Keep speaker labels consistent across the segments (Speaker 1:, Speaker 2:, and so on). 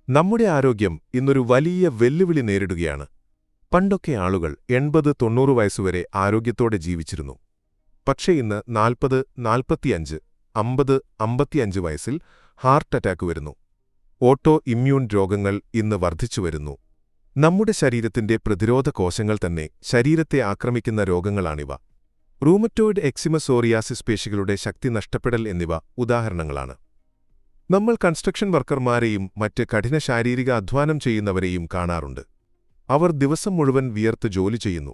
Speaker 1: നമ്മുടെ ആരോഗ്യം ഇന്നൊരു വലിയ വെല്ലുവിളി നേരിടുകയാണ്. പണ്ടൊക്കെ ആളുകൾ 80-90 വയസ്സുവരെ ആരോഗ്യത്തോടെ ജീവിച്ചിരുന്നു. പക്ഷേ ഇന്ന് 40, 45, 50, 55 വയസ്സിൽ ഹാർട്ട് അറ്റാക്ക് വരുന്നു. ഓട്ടോ ഇമ്മ്യൂൺ രോഗങ്ങൾ ഇന്ന് വർദ്ധിച്ചുവരുന്നു. നമ്മുടെ ശരീരത്തിന്റെ പ്രതിരോധ കോശങ്ങൾ തന്നെ ശരീരത്തെ ആക്രമിക്കുന്ന രോഗങ്ങളാണിവ. റൂമറ്റോയിഡ് എക്സിമ സോറിയാസിസ് പേശികളുടെ ശക്തി നഷ്ടപ്പെടൽ എന്നിവ ഉദാഹരണങ്ങളാണ്. നമ്മൾ കൺസ്ട്രക്ഷൻ വർക്കർമാരെയും മറ്റ് കഠിന ശാരീരിക അധ്വാനം ചെയ്യുന്നവരെയും കാണാറുണ്ട്. അവർ ദിവസം മുഴുവൻ വിയർത്ത് ജോലി ചെയ്യുന്നു.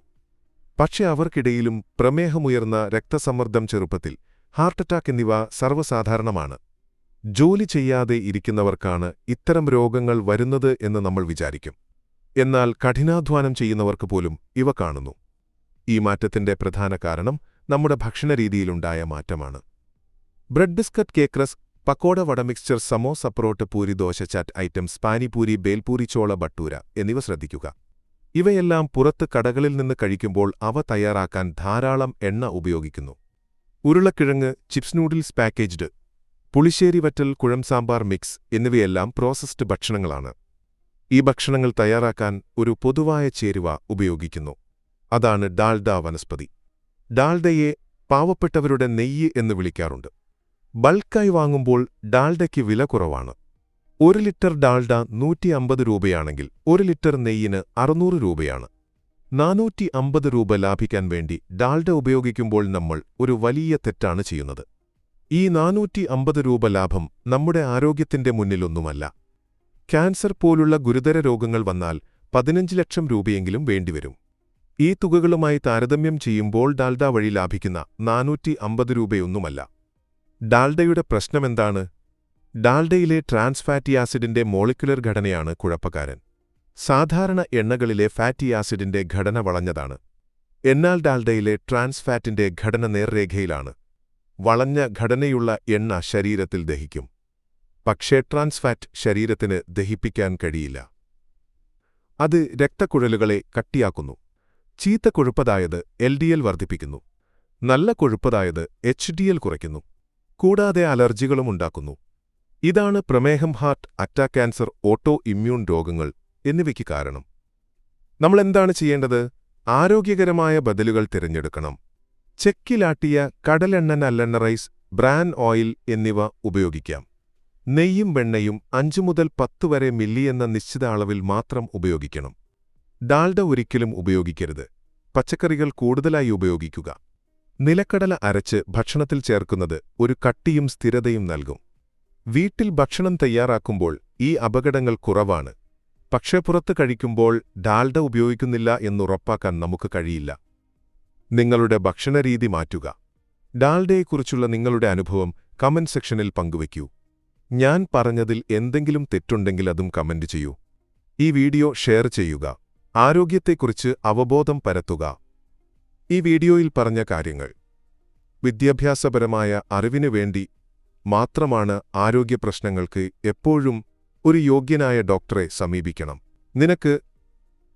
Speaker 1: പക്ഷേ അവർക്കിടയിലും പ്രമേഹമുയർന്ന രക്തസമ്മർദ്ദം, ചെറുപ്പത്തിൽ ഹാർട്ട് അറ്റാക്ക് എന്നിവ സർവ്വസാധാരണമാണ്. ജോലി ചെയ്യാതെ ഇരിക്കുന്നവർക്കാണ് ഇത്തരം രോഗങ്ങൾ വരുന്നത് എന്ന് നമ്മൾ വിചാരിക്കും. എന്നാൽ കഠിനാധ്വാനം ചെയ്യുന്നവർക്ക് പോലും ഇവ കാണുന്നു. ഈ മാറ്റത്തിന്റെ പ്രധാന കാരണം നമ്മുടെ ഭക്ഷണരീതിയിലുണ്ടായ മാറ്റമാണ്. Bread, biscuit, cake, rusk, pakoda, vada, mixture, samosa, parotta, puri, dosa, chaat items, panipuri, bhelpuri, chole bhature എന്നിവ ശ്രദ്ധിക്കുക. ഇവയെല്ലാം പുറത്ത് കടകളിൽ നിന്ന് കഴിക്കുമ്പോൾ അവ തയ്യാറാക്കാൻ ധാരാളം എണ്ണ ഉപയോഗിക്കുന്നു. ഉരുളക്കിഴങ്ങ്, ചിപ്സ്, നൂഡിൽസ്, പാക്കേജ്ഡ്, പുളിശ്ശേരി, വറ്റൽ, കുഴംസാമ്പാർ മിക്സ് എന്നിവയെല്ലാം പ്രോസസ്ഡ് ഭക്ഷണങ്ങളാണ്. ഈ ഭക്ഷണങ്ങൾ തയ്യാറാക്കാൻ ഒരു പൊതുവായ ചേരുവ ഉപയോഗിക്കുന്നു. അതാണ് ഡാൽഡ വനസ്പതി. ഡാൽഡയെ പാവപ്പെട്ടവരുടെ നെയ്യ് എന്ന് വിളിക്കാറുണ്ട്. ബൾക്കായി വാങ്ങുമ്പോൾ ഡാൽഡയ്ക്ക് വില കുറവാണ്. 1 ലിറ്റർ ഡാൽഡ 150 രൂപയാണെങ്കിൽ 1 ലിറ്റർ നെയ്യിന് 600 രൂപയാണ്. 450 രൂപ ലാഭിക്കാൻ വേണ്ടി ഡാൽഡ ഉപയോഗിക്കുമ്പോൾ നമ്മൾ ഒരു വലിയ തെറ്റാണ് ചെയ്യുന്നത്. ഈ 450 രൂപ ലാഭം നമ്മുടെ ആരോഗ്യത്തിന്റെ മുന്നിലൊന്നുമല്ല. ക്യാൻസർ പോലുള്ള ഗുരുതര രോഗങ്ങൾ വന്നാൽ 15 ലക്ഷം രൂപയെങ്കിലും വേണ്ടിവരും. ഈ തുകകളുമായി താരതമ്യം ചെയ്യുമ്പോൾ ഡാൽഡ വഴി ലാഭിക്കുന്ന 450 രൂപയൊന്നുമല്ല. ഡാൽഡയുടെ പ്രശ്നമെന്താണ്? ഡാൽഡയിലെ ട്രാൻസ് ഫാറ്റി ആസിഡിന്റെ മോളിക്കുലർ ഘടനയാണ് കുഴപ്പക്കാരൻ. സാധാരണ എണ്ണകളിലെ ഫാറ്റി ആസിഡിന്റെ ഘടന വളഞ്ഞതാണ്. എന്നാൽ ഡാൽഡയിലെ ട്രാൻസ് ഫാറ്റിന്റെ ഘടന നേർരേഖയിലാണ്. വളഞ്ഞ ഘടനയുള്ള എണ്ണ ശരീരത്തിൽ ദഹിക്കും. പക്ഷേ ട്രാൻസ് ഫാറ്റ് ശരീരത്തിന് ദഹിപ്പിക്കാൻ കഴിയില്ല. അത് രക്തക്കുഴലുകളെ കട്ടിയാക്കുന്നു. ചീത്ത കൊഴുപ്പതായത് LDL വർദ്ധിപ്പിക്കുന്നു. നല്ല കൊഴുപ്പതായത് HDL കുറയ്ക്കുന്നു. കൂടാതെ അലർജികളും ഉണ്ടാക്കുന്നു. ഇതാണ് പ്രമേഹം, heart attack, cancer, auto immune രോഗങ്ങൾ എന്നിവയ്ക്ക് കാരണം. നമ്മളെന്താണ് ചെയ്യേണ്ടത്? ആരോഗ്യകരമായ ബദലുകൾ തിരഞ്ഞെടുക്കണം. ചെക്കിലാട്ടിയ കടലെണ്ണ, നല്ലെണ്ണ, റൈസ് ബ്രാൻ ഓയിൽ എന്നിവ ഉപയോഗിക്കാം. നെയ്യും വെണ്ണയും 5 മുതൽ 10 വരെ മില്ലി എന്ന നിശ്ചിത അളവിൽ മാത്രം ഉപയോഗിക്കണം. ഡാൽഡ ഒരിക്കലും ഉപയോഗിക്കരുത്. പച്ചക്കറികൾ കൂടുതലായി ഉപയോഗിക്കുക. നിലക്കടല അരച്ച് ഭക്ഷണത്തിൽ ചേർക്കുന്നത് ഒരു കട്ടിയും സ്ഥിരതയും നൽകും. വീട്ടിൽ ഭക്ഷണം തയ്യാറാക്കുമ്പോൾ ഈ അപകടങ്ങൾ കുറവാണ്. പക്ഷേ പുറത്ത് കഴിക്കുമ്പോൾ ഡാൽഡ ഉപയോഗിക്കുന്നില്ല എന്നുറപ്പാക്കാൻ നമുക്ക് കഴിയില്ല. നിങ്ങളുടെ ഭക്ഷണരീതി മാറ്റുക. ഡാൽഡയെക്കുറിച്ചുള്ള നിങ്ങളുടെ അനുഭവം കമന്റ് സെക്ഷനിൽ പങ്കുവയ്ക്കൂ. ഞാൻ പറഞ്ഞതിൽ എന്തെങ്കിലും തെറ്റുണ്ടെങ്കിൽ അതും കമന്റ് ചെയ്യൂ. ഈ വീഡിയോ ഷെയർ ചെയ്യുക. ആരോഗ്യത്തെക്കുറിച്ച് അവബോധം പരത്തുക. ഈ വീഡിയോയിൽ പറഞ്ഞ കാര്യങ്ങൾ വിദ്യാഭ്യാസപരമായ അറിവിനു വേണ്ടി മാത്രമാണ്. ആരോഗ്യപ്രശ്നങ്ങൾക്ക് എപ്പോഴും ഒരു യോഗ്യനായ ഡോക്ടറെ സമീപിക്കണം. നിനക്ക്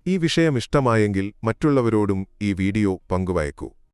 Speaker 1: ഈ വിഷയം ഇഷ്ടമായെങ്കിൽ മറ്റുള്ളവരോടും ഈ വീഡിയോ പങ്കുവയ്ക്കൂ.